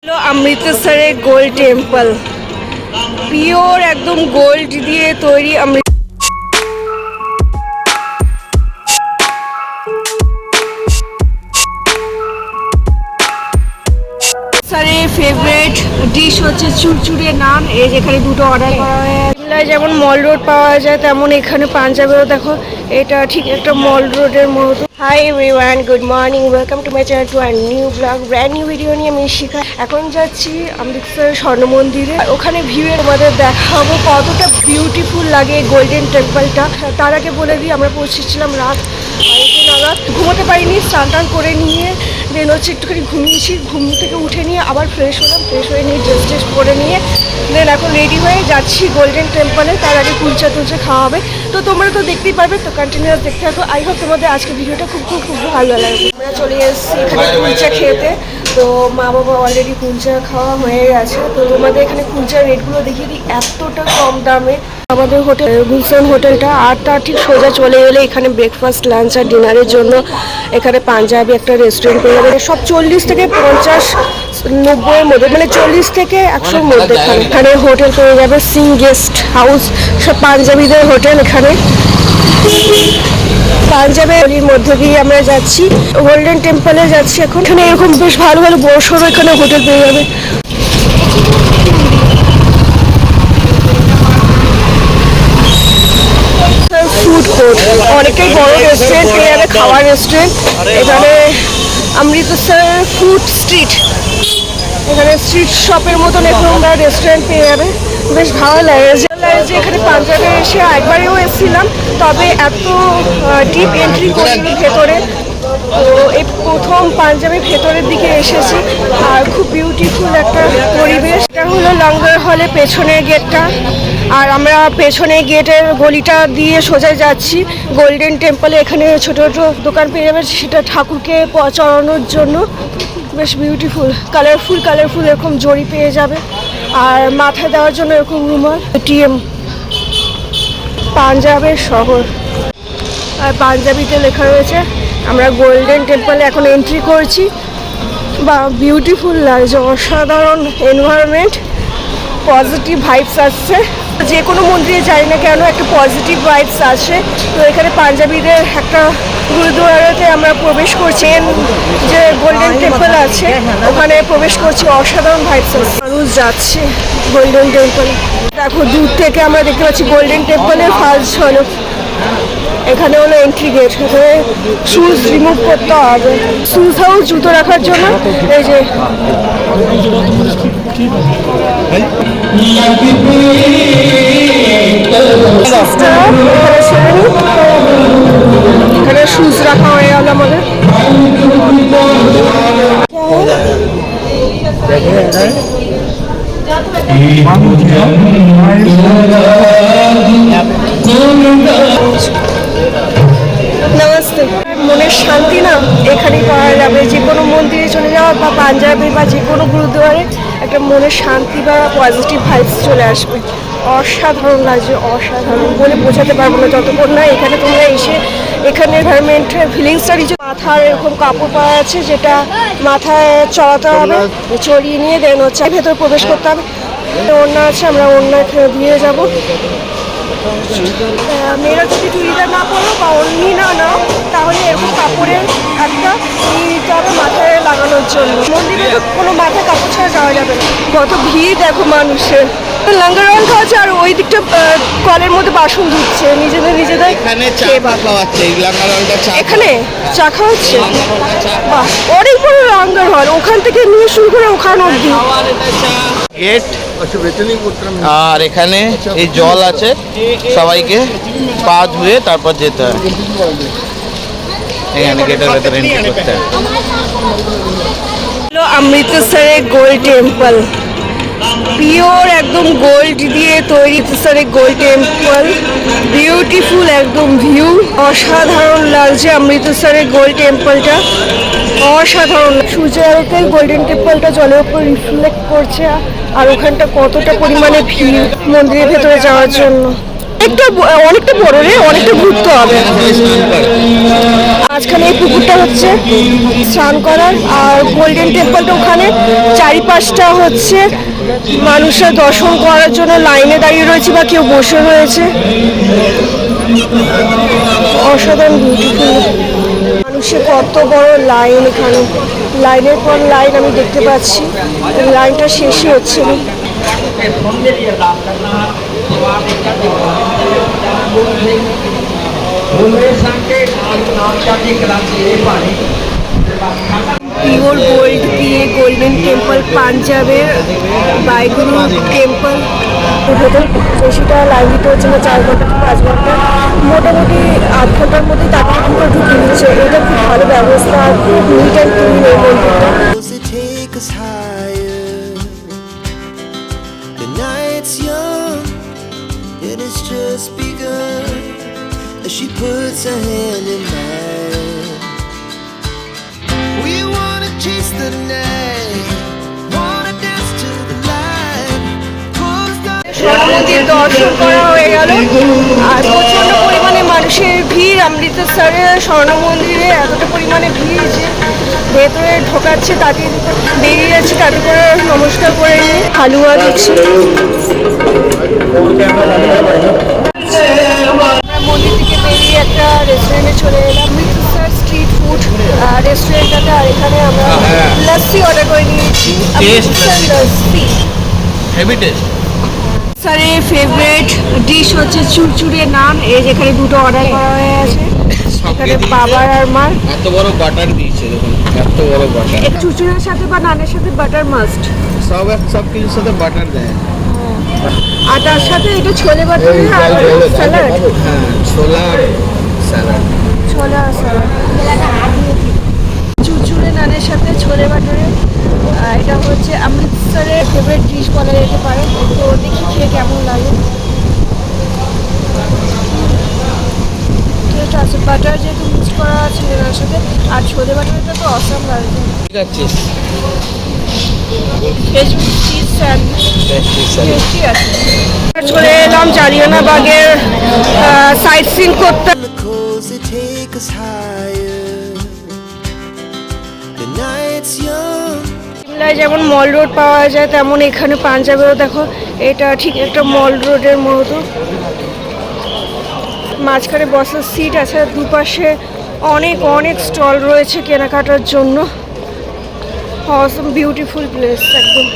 হলো অমৃতসরের gold temple. Pure একদম গোল্ড দিয়ে তৈরি অমৃতসরের ফেভারিট ডিশ হচ্ছে চুরচুরে নান। এই যেখানে দুটো অর্ডার করা হয়। যেমন মল রোড পাওয়া যায় তেমন এখানে পাঞ্জাবেও দেখো এটা ঠিক একটা মল রোডের মতো। Hi everyone, good morning, welcome to my channel to our new blog, brand new video নিয়ে আমি শিখা। এখন যাচ্ছি অমৃতসর স্বর্ণ মন্দিরে। ওখানে ভিউয়ে আমাদের দেখাবো কতটা বিউটিফুল লাগে গোল্ডেন টেম্পলটা। তার আগে বলে দিই আমরা পৌঁছেছিলাম রাত 2:30 নাগাদ। ঘুমোতে পারিনি, স্নান টান করে নিয়ে দেন হচ্ছে একটুখানি ঘুমিয়েছি। ঘুম থেকে উঠে নিয়ে আবার ফ্রেশ হলাম, ফ্রেশ হয়ে নিয়ে ড্রেস ট্রেস করে নিয়ে দেন এখন রেডি হয়ে যাচ্ছি গোল্ডেন টেম্পলে। তার আগে কুলচা টুলচা খাওয়া হবে, তো তোমরা তো দেখতেই পারবে, তো কন্টিনিউয়াস দেখতে থাকো। আই হোপ তোমাদের আজকে ভিডিওটা খুব খুব খুব ভালো লাগবে। আমরা চলে এসেছি এখানে কুলচা খেতে। তো মা বাবা অলরেডি কুলচা খাওয়া হয়ে গেছে। তো তোমাদের এখানে কুলচার রেটগুলো দেখিয়ে দিই, এতটা কম দামে। আমাদের হোটেল গুলশান হোটেলটা, আর তার ঠিক সোজা চলে গেলে এখানে ব্রেকফাস্ট, লাঞ্চ আর ডিনারের জন্য এখানে পাঞ্জাবি একটা রেস্টুরেন্ট পেয়ে যাবে। সব 40 থেকে 50, 90-এর মধ্যে, মানে 40 থেকে 100-র মধ্যে। এখানে হোটেল পেয়ে যাবে, সিং গেস্ট হাউস, সব পাঞ্জাবিদের হোটেল। এখানে পাঞ্জাবের মধ্যে দিয়ে আমরা যাচ্ছি, গোল্ডেন টেম্পলে যাচ্ছি এখন। এখানে এরকম বেশ ভালো ভালো বড় সড়ো এখানে হোটেল পেয়ে যাবে। ফুড কোর্ট, অনেকটাই বড় রেস্টুরেন্ট পেয়ে যাবে, খাওয়ার রেস্টুরেন্ট। এখানে অমৃতসর ফুড স্ট্রিট, এখানে স্ট্রিট শপের মতন এরকম রেস্টুরেন্ট পেয়ে যাবে। বেশ ভালো লাগে যে এখানে পাঞ্জাবে এসে একবারেও এসেছিলাম, তবে এত ডিপ এন্ট্রি করিনি ভেতরে। তো এই প্রথম পাঞ্জাবের ভেতরের দিকে এসেছি, আর খুব বিউটিফুল একটা পরিবেশ। এটা হলো লঙ্গর হলের পেছনের গেটটা, আর আমরা পেছনের গেটের গলিটা দিয়ে সোজা যাচ্ছি গোল্ডেন টেম্পলে। এখানে ছোটো ছোটো দোকান পেয়ে যাবে, সেটা ঠাকুরকে চড়ানোর জন্য। বেশ বিউটিফুল, কালারফুল এরকম জড়ি পেয়ে যাবে, আর মাথায় দেওয়ার জন্য এরকম রুমাল। এটিএম, পাঞ্জাবের শহর, আর পাঞ্জাবিতে লেখা রয়েছে। আমরা গোল্ডেন টেম্পলে এখন এন্ট্রি করছি। বা বিউটিফুল লাগছে, অসাধারণ এনভায়রনমেন্ট, পজিটিভ ভাইবস আসছে। যে কোনো মন্দিরে যাই না কেন একটা পজিটিভ ভাইবস আসে। তো এখানে পাঞ্জাবিদের একটা গুরুদুয়ারাতে আমরা প্রবেশ করছি, যে গোল্ডেন টেম্পল আছে ওখানে প্রবেশ করছি। অসাধারণ ভাইবস আসছে, মানুষ যাচ্ছে গোল্ডেন টেম্পলে। দেখো দূর থেকে আমরা দেখতে পাচ্ছি গোল্ডেন টেম্পলের ফার্স্ট ঝলক। এখানে হলো এন্ট্রি গেট, এখানে শুজ রিমুভ করতে হবে, শুজ হাউস জুতো রাখার জন্য। এই যে এখানে শুজ রাখা হয়ে গেল আমাদের। নমস্তে। মনের শান্তি না এখানে পাওয়া যাবে। যে কোনো মন্দিরে চলে যাওয়া বা পাঞ্জাবি বা যে কোনো গুরুদুয়ারে একটা মনের শান্তি বা পজিটিভ ভাইবস চলে আসবে। অসাধারণ লাগছে, অসাধারণ বলে বোঝাতে পারবো না যতক্ষণ না এখানে তোমরা এসে এখানে এনভায়রনমেন্টের ফিলিংসটা নিচে। মাথার এরকম কাপড় পাওয়া আছে, যেটা মাথায় চড়াতে হবে, চড়িয়ে নিয়ে দেন হচ্ছে ভেতর প্রবেশ করতে হবে। ওড়না আছে, আমরা ওড়না দিয়ে যাবো। মেয়েরা যদি চুড়িদার না পরো বা ওড়নি না নাও, তাহলে এরকম কাপড়ের একটা নিতে হবে মাথায় লাগানোর জন্য। মন্দিরে তো কোনো মাথায় কাপড় ছাড়া যাওয়া যাবে না। কত ভিড় দেখো মানুষের। লঙ্গর রোল খাওয়াচ্ছে, আর ওই দিকটা কলের মধ্যে বাসন ধুচ্ছে নিজেদের। এখানে চা খাওয়াচ্ছে। বাহ, অনেক বড় লঙ্গর হল, ওখান থেকে নিয়ে শুরু করে ওখানে অবধি গেট। আর এখানে এই জল আছে, সবাইকে পা ধুয়ে তারপর যেতে হয়। এখানে গেটের ভেতরে এন্ট্রি করতে হয়। অমৃতসরের গোল্ড টেম্পল, পিওর একদম গোল্ড দিয়ে তৈরি অমৃতসরের গোল্ড টেম্পল। বিউটিফুল একদম ভিউ, অসাধারণ লাগছে অমৃতসরের গোল্ড টেম্পলটা, অসাধারণ। সূর্যের আলোতে গোল্ডেন টেম্পলটা জলের উপর রিফ্লেক্ট করছে, আর ওখানটা কতটা পরিমাণে ভিড় মন্দিরের ভেতরে যাওয়ার জন্য। অনেকটা বড় রে, অনেকটা ঘুরতে হবে। মাঝখানে এই পুকুরটা হচ্ছে স্নান করার, আর গোল্ডেন টেম্পলটা ওখানে চারিপাশটা হচ্ছে মানুষের দর্শন করার জন্য লাইনে দাঁড়িয়ে রয়েছে বা কেউ বসে রয়েছে। অসাধারণ বিউটিফুল। মানুষের কত বড় লাইন এখানে, লাইনের পর লাইন আমি দেখতে পাচ্ছি, লাইনটা শেষই হচ্ছে না। পিওর গোল্ড দিয়ে গোল্ডেন টেম্পল, পাঞ্জাবের বাইগুরু টেম্পল। বেশিটা লাইন দিতে হচ্ছে না, 4 ঘন্টা থেকে 5 ঘন্টা, মোটামুটি 8 ঘন্টার মধ্যে তাকে পুরো ঢুকে দিচ্ছে। এটা খুব ভালো ব্যবস্থা, আর খুব নিট অ্যান্ড ক্লিন এই মন্দিরটা। She puts her hand in mine. We wanna chase the night, wanna dance to the light. মন্দির দর্শন করা হয়ে গেল, আর প্রচন্ড পরিমাণে মানুষের ভিড়। অমৃতসরের স্বর্ণ মন্দিরে এতটা পরিমাণে ভিড় যে ভেতরে ঢোকাচ্ছে, তাতে বেরিয়ে যাচ্ছে, তাতে করে নমস্কার করে নিয়ে হালুয়া দিচ্ছে। মন্দির থেকে বেরিয়ে একটা রেস্টুরেন্টে চলে এলাম, অমৃতসর স্ট্রিট ফুড রেস্টুরেন্টটাতে। আর এখানে আমরা লস্যি অর্ডার করে নিয়েছি, অমৃতসর লস্যি। Heavy taste. স্যারের ফেভারিট ডিশ হচ্ছে চুরচুরে নান। এই যেখানে দুটো অর্ডার করা হয়ে আছে, এখানে বাবার আর মার। এত বড় বাটার দিয়েছে দেখুন, এত বড় বাটার। চুরচুরের সাথে বা নানের সাথে বাটার মাস্ট। সব কিছুর সাথে বাটার দেয়। আর তার সাথে এটা ছোলে বাটারে আর স্যালাড। হ্যাঁ, ছোলা স্যালাড। ছোলা স্যালাড, চুরচুরে নানের সাথে ছোলে বাটারে। এটা হচ্ছে অমৃতসরের ফেভারিট ডিশ বলা যেতে পারে। তো দেখি খেয়ে কেমন লাগে। টেস্ট আছে, বাটার যেহেতু মিক্স করা আছে এর সাথে, আর ছোলে বাটারটা তো অসাম লাগছে। ঠিক আছে, খেজুর চিজ স্যান্ডউইচ টেস্টি আছে। চলে এলাম জালিয়ানবাগের সাইট সিন করতে। Chemicals that take us higher. The night's young. সিমলায় যেমন মল রোড পাওয়া যায়, তেমন এখানে পাঞ্জাবেও দেখো এটা ঠিক একটা মল রোডের মতো। মাঝখানে বসার সিট আছে, দুপাশে অনেক অনেক স্টল রয়েছে কেনাকাটার জন্য। অসম বিউটিফুল প্লেস একদম।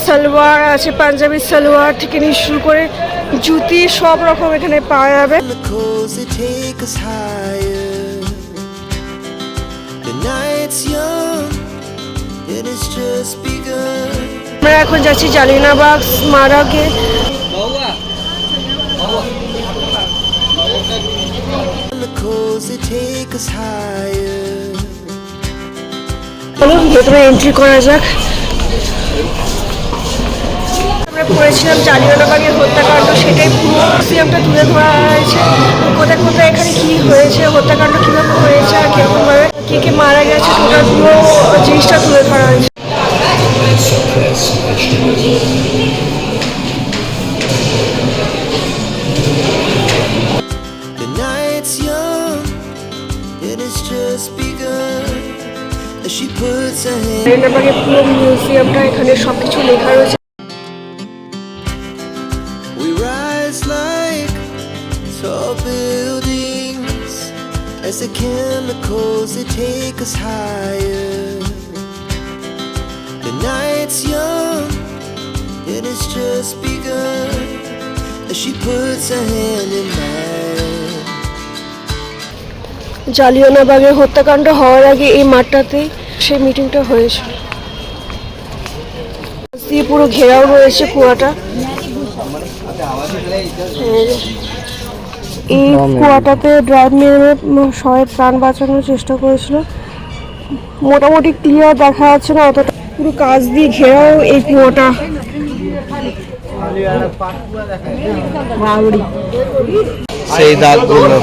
সালোয়ার আছে, পাঞ্জাবি সালোয়ার থেকে নিয়ে শুরু করে জুতি সব রকম এখানে পাওয়া যাবে। Chemicals that take us higher. The night's young, and it's just begun. আমরা এখন যাচ্ছি Jallianbagh স্মারকে। Chemicals that take us higher. চলুন ভেতরে এন্ট্রি করা যাক। আমরা পড়েছিলাম জালিয়ানবাগের হত্যাকাণ্ড, সেটাই পুরো মিউজিয়ামটা তুলে ধরা হয়েছে। কোথায় কোথায় এখানে কি হয়েছে, হত্যাকাণ্ড কীভাবে হয়েছে, আর কীরকমভাবে কে কে মারা গেছে, টোটাল পুরো জিনিসটা তুলে ধরা হয়েছে। The night's young, and it's just begun. As she puts her hand. জালিয়ানবাগের পুরো মিউজিয়ামটা, এখানে সব কিছু লেখা রয়েছে। We rise like tall buildings as the chemicals that take us higher. The night's young, and it's just begun. As she puts her hand in mine. জালিয়ানবাগের হত্যাকাণ্ড হওয়ার আগে এই মাঠটাতেই সেই মিটিংটা হয়েছিল। দিয়ে পুরো ঘেরাও রয়েছে কুয়াটা। এই কুয়াটাতে ড্রাইভ মেরে সবাই প্রাণ বাঁচানোর চেষ্টা করেছিল। মোটামুটি ক্লিয়ার দেখা যাচ্ছে না অতটা, পুরো কাজ দিয়ে ঘেরাও এই কুয়াটা। সেই দাগগুলো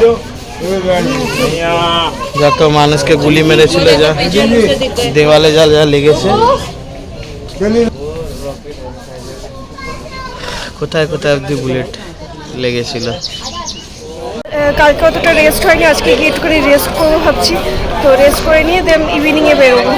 যত মানুষকে গুলি মেরেছিল, যা দেওয়ালে যা যা লেগেছে, কোথায় কোথায় অব্দি বুলেট। লেগেছিল। কালকে অতটা রেস্ট হয়নি, আজকে গিয়ে একটুখানি রেস্ট করবো ভাবছি। তো রেস্ট করে নিয়ে দেন ইভিনিংয়ে বেরোবো।